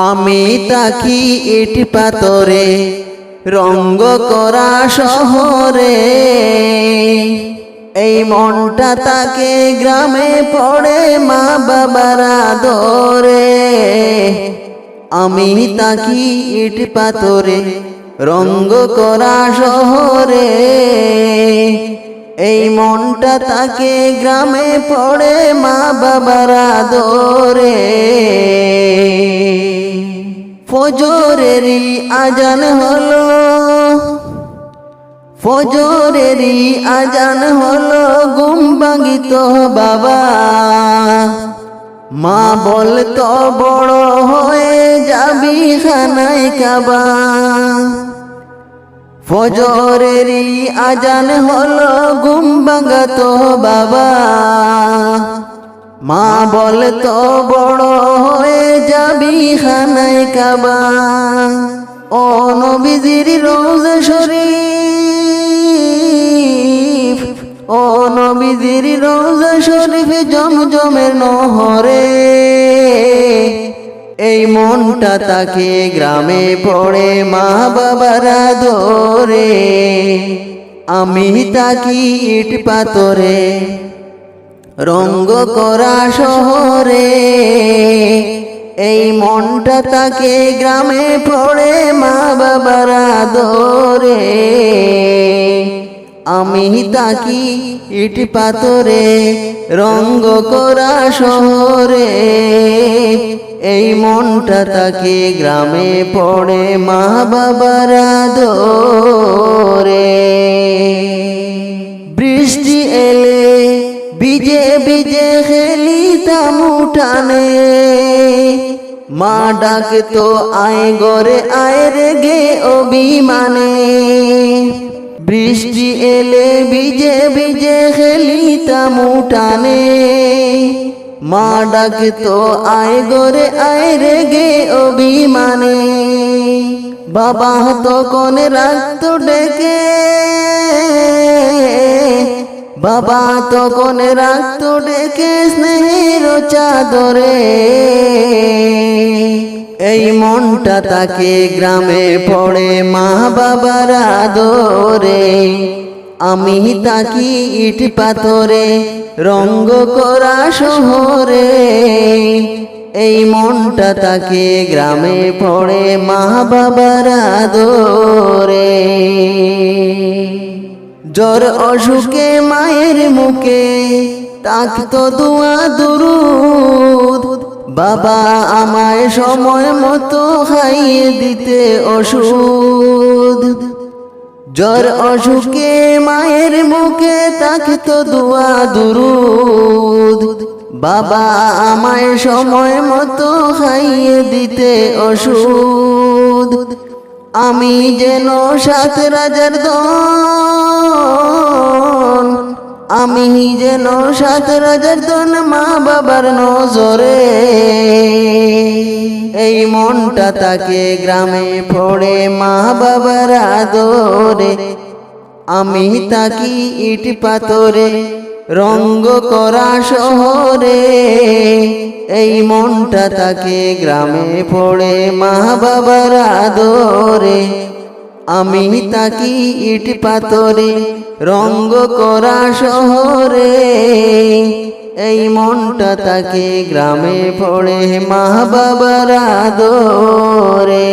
আমি তাকি ইট পাথরে রঙ্গ করা শহরে, এই মনটা তাকে গ্রামে পড়ে মা বাবার আদরে। আমি তাকি ইট পাথরে রঙ্গ করা শহরে, এই মনটা তাকে গ্রামে পড়ে মা বাবার আদরে। ফজরেরই আজান হলো, ফজরেরই আজান হলো, ঘুম ভাঙিত বাবা। মা বলতো বড় হয়ে যাবি খানায় কাবা। ফজরেরই আজান হলো, ঘুম ভাঙাতো বাবা। মা বলতো বড় হয়ে যাবি খানায় কাবা। ও নবীজির রওজা শরীফ, ও নবীজির রওজা শরীফ জমজমের নহরে, এই মনটা তাকে গ্রামে পড়ে মা বাবার আদরে। আমি তাকি ইট পাথরে রঙ্গ করা শহরে, এই মনটা তাকে গ্রামে পড়ে মা বাবার আদরে। আমি তাকি ইট পাথরে রঙ্গ করা শহরে, এই মনটা তাকে গ্রামে পড়ে মা বাবার আদরে। বৃষ্টি এলে ভিজে ভিজে খেলিতাম উঠানে, মা ডাকতো আয় ঘরে আয় রে গে অভিমানে। বৃষ্টি এলে ভিজে ভিজে খেলিতাম উঠানে, মা ডাকতো আয় ঘরে আয় রে গে অভিমানে। বাবা তখন রাখতো ডেকে, বাবা তখন রাখতো ডেকে স্নেহের চাদরে, এই মনটা তাকে গ্রামে পড়ে মা বাবার আদরে। আমি তাকি ইট পাথরে রঙ্গ করা শহরে, এই মনটা তাকে গ্রামে পড়ে মা বাবার আদরে। জ্বর অসুখে মায়ের মুখে তাকতো দোয়া দুরুদ, বাবা আমায় সময় মতো খাইয়ে দিতে ওষুধ। জ্বর অসুখে মায়ের মুখে তাকতো দোয়া দুরুদ, বাবা আমায় সময় মতো খাইয়ে দিতে ওষুধ। আমি যেন 7 রাজার ধন, আমি যেন 7 রাজার ধন মা বাবার নজরে, এই মনটা তাকে গ্রামে পড়ে মা বাবার আদরে। আমি তাকি ইট পাথরে রঙ্গ করা শহরে, এই মনটা তাকে গ্রামে পড়ে মা বাবার আদরে। আমি তাকি ইট পাথরে রঙ্গ করা শহরে, এই মনটা তাকে গ্রামে পড়ে মা বাবার আদরে।